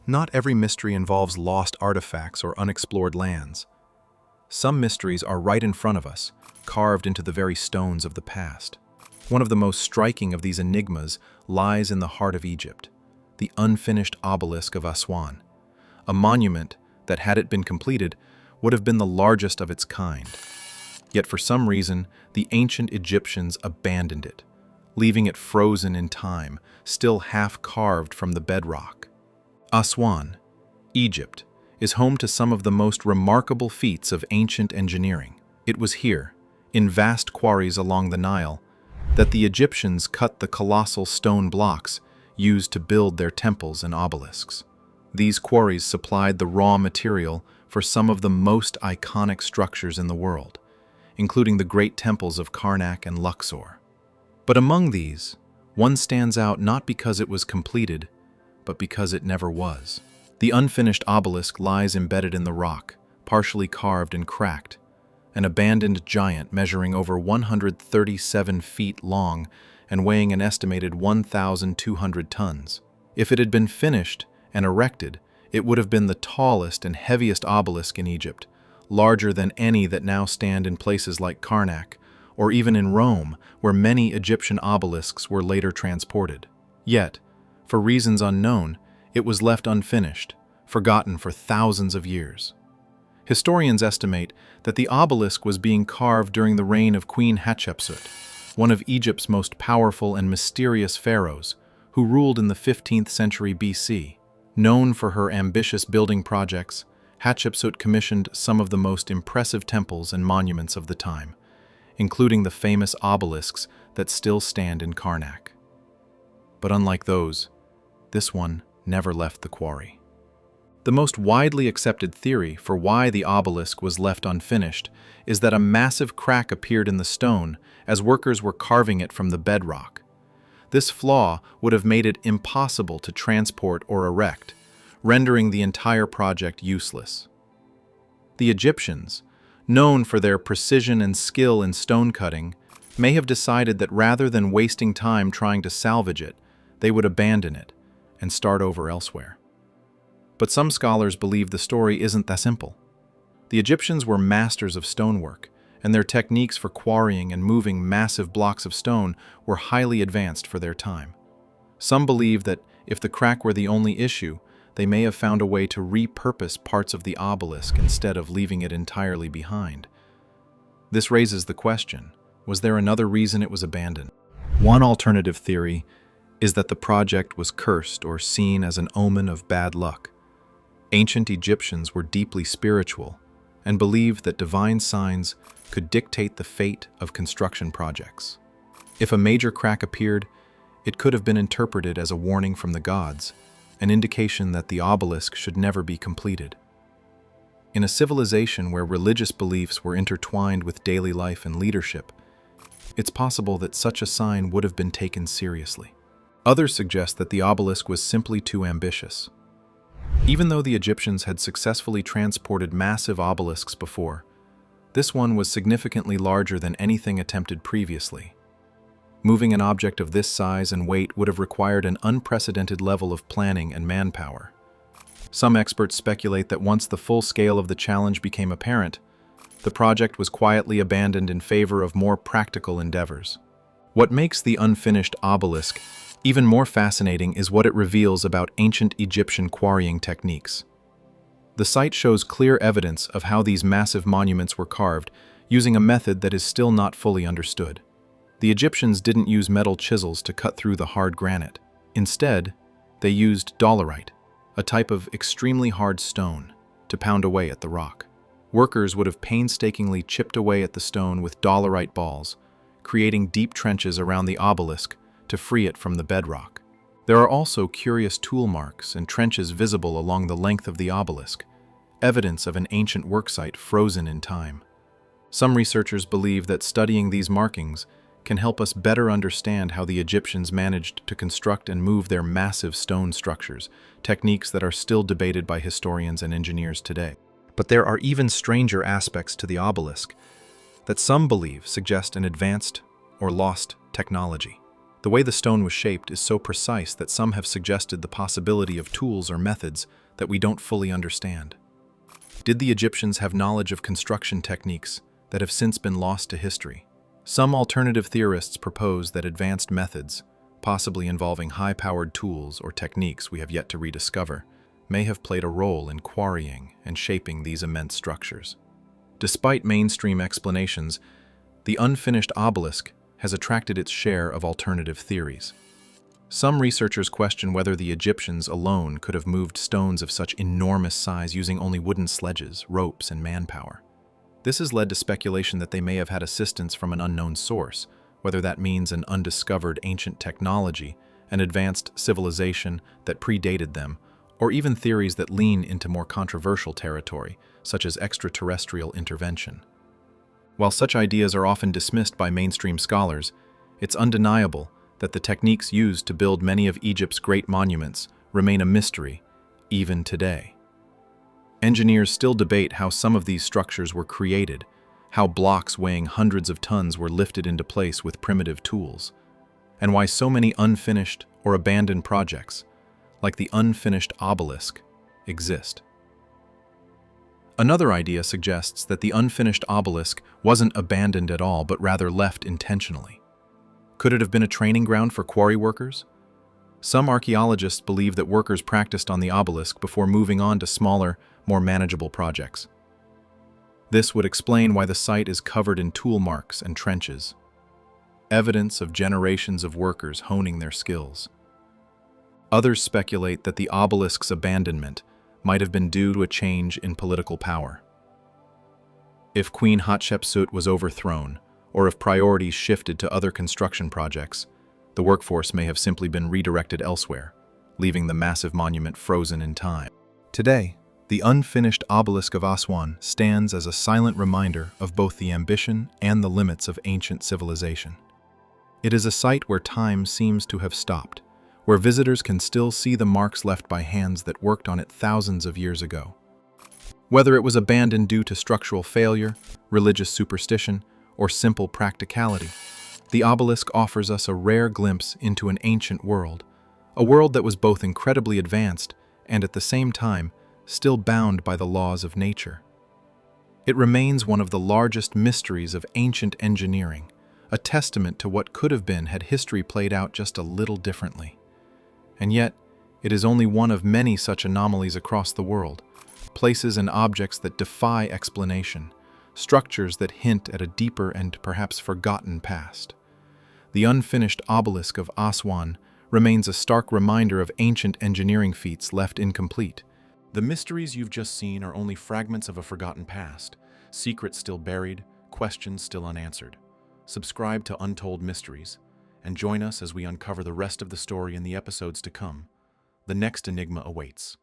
Not every mystery involves lost artifacts or unexplored lands. Some mysteries are right in front of us, carved into the very stones of the past. One of the most striking of these enigmas lies in the heart of Egypt, the Unfinished Obelisk of Aswan, a monument that, had it been completed, would have been the largest of its kind. Yet for some reason, the ancient Egyptians abandoned it, leaving it frozen in time, still half carved from the bedrock. Aswan, Egypt, is home to some of the most remarkable feats of ancient engineering. It was here, in vast quarries along the Nile, that the Egyptians cut the colossal stone blocks used to build their temples and obelisks. These quarries supplied the raw material for some of the most iconic structures in the world, including the great temples of Karnak and Luxor. But among these, one stands out not because it was completed, but because it never was. The unfinished obelisk lies embedded in the rock, partially carved and cracked, an abandoned giant measuring over 137 feet long and weighing an estimated 1,200 tons. If it had been finished and erected, it would have been the tallest and heaviest obelisk in Egypt, larger than any that now stand in places like Karnak, or even in Rome, where many Egyptian obelisks were later transported. Yet, for reasons unknown, it was left unfinished, forgotten for thousands of years. Historians estimate that the obelisk was being carved during the reign of Queen Hatshepsut, one of Egypt's most powerful and mysterious pharaohs, who ruled in the 15th century BC. Known for her ambitious building projects, Hatshepsut commissioned some of the most impressive temples and monuments of the time, including the famous obelisks that still stand in Karnak. But unlike those, this one never left the quarry. The most widely accepted theory for why the obelisk was left unfinished is that a massive crack appeared in the stone as workers were carving it from the bedrock. This flaw would have made it impossible to transport or erect, rendering the entire project useless. The Egyptians, known for their precision and skill in stone cutting, may have decided that rather than wasting time trying to salvage it, they would abandon it and start over elsewhere. But some scholars believe the story isn't that simple. The Egyptians were masters of stonework, and their techniques for quarrying and moving massive blocks of stone were highly advanced for their time. Some believe that if the crack were the only issue, they may have found a way to repurpose parts of the obelisk instead of leaving it entirely behind. This raises the question, was there another reason it was abandoned? One alternative theory is that the project was cursed or seen as an omen of bad luck. Ancient Egyptians were deeply spiritual and believed that divine signs could dictate the fate of construction projects. If a major crack appeared, it could have been interpreted as a warning from the gods, an indication that the obelisk should never be completed. In a civilization where religious beliefs were intertwined with daily life and leadership, it's possible that such a sign would have been taken seriously. Others suggest that the obelisk was simply too ambitious. Even though the Egyptians had successfully transported massive obelisks before, this one was significantly larger than anything attempted previously. Moving an object of this size and weight would have required an unprecedented level of planning and manpower. Some experts speculate that once the full scale of the challenge became apparent, the project was quietly abandoned in favor of more practical endeavors. What makes the unfinished obelisk even more fascinating is what it reveals about ancient Egyptian quarrying techniques. The site shows clear evidence of how these massive monuments were carved, using a method that is still not fully understood. The Egyptians didn't use metal chisels to cut through the hard granite. Instead, they used dolerite, a type of extremely hard stone, to pound away at the rock. Workers would have painstakingly chipped away at the stone with dolerite balls, creating deep trenches around the obelisk to free it from the bedrock. There are also curious tool marks and trenches visible along the length of the obelisk, evidence of an ancient worksite frozen in time. Some researchers believe that studying these markings can help us better understand how the Egyptians managed to construct and move their massive stone structures, techniques that are still debated by historians and engineers today. But there are even stranger aspects to the obelisk that some believe suggest an advanced or lost technology. The way the stone was shaped is so precise that some have suggested the possibility of tools or methods that we don't fully understand. Did the Egyptians have knowledge of construction techniques that have since been lost to history? Some alternative theorists propose that advanced methods, possibly involving high-powered tools or techniques we have yet to rediscover, may have played a role in quarrying and shaping these immense structures. Despite mainstream explanations, the unfinished obelisk has attracted its share of alternative theories. Some researchers question whether the Egyptians alone could have moved stones of such enormous size using only wooden sledges, ropes, and manpower. This has led to speculation that they may have had assistance from an unknown source, whether that means an undiscovered ancient technology, an advanced civilization that predated them, or even theories that lean into more controversial territory, such as extraterrestrial intervention. While such ideas are often dismissed by mainstream scholars, it's undeniable that the techniques used to build many of Egypt's great monuments remain a mystery, even today. Engineers still debate how some of these structures were created, how blocks weighing hundreds of tons were lifted into place with primitive tools, and why so many unfinished or abandoned projects, like the unfinished obelisk, exist. Another idea suggests that the unfinished obelisk wasn't abandoned at all, but rather left intentionally. Could it have been a training ground for quarry workers? Some archaeologists believe that workers practiced on the obelisk before moving on to smaller, more manageable projects. This would explain why the site is covered in tool marks and trenches, evidence of generations of workers honing their skills. Others speculate that the obelisk's abandonment might have been due to a change in political power. If Queen Hatshepsut was overthrown, or if priorities shifted to other construction projects, the workforce may have simply been redirected elsewhere, leaving the massive monument frozen in time. Today, the unfinished Obelisk of Aswan stands as a silent reminder of both the ambition and the limits of ancient civilization. It is a site where time seems to have stopped, where visitors can still see the marks left by hands that worked on it thousands of years ago. Whether it was abandoned due to structural failure, religious superstition, or simple practicality, the obelisk offers us a rare glimpse into an ancient world, a world that was both incredibly advanced and at the same time still bound by the laws of nature. It remains one of the largest mysteries of ancient engineering, a testament to what could have been had history played out just a little differently. And yet, it is only one of many such anomalies across the world, places and objects that defy explanation, structures that hint at a deeper and perhaps forgotten past. The unfinished Obelisk of Aswan remains a stark reminder of ancient engineering feats left incomplete. The mysteries you've just seen are only fragments of a forgotten past, secrets still buried, questions still unanswered. Subscribe to Untold Mysteries, and join us as we uncover the rest of the story in the episodes to come. The next enigma awaits.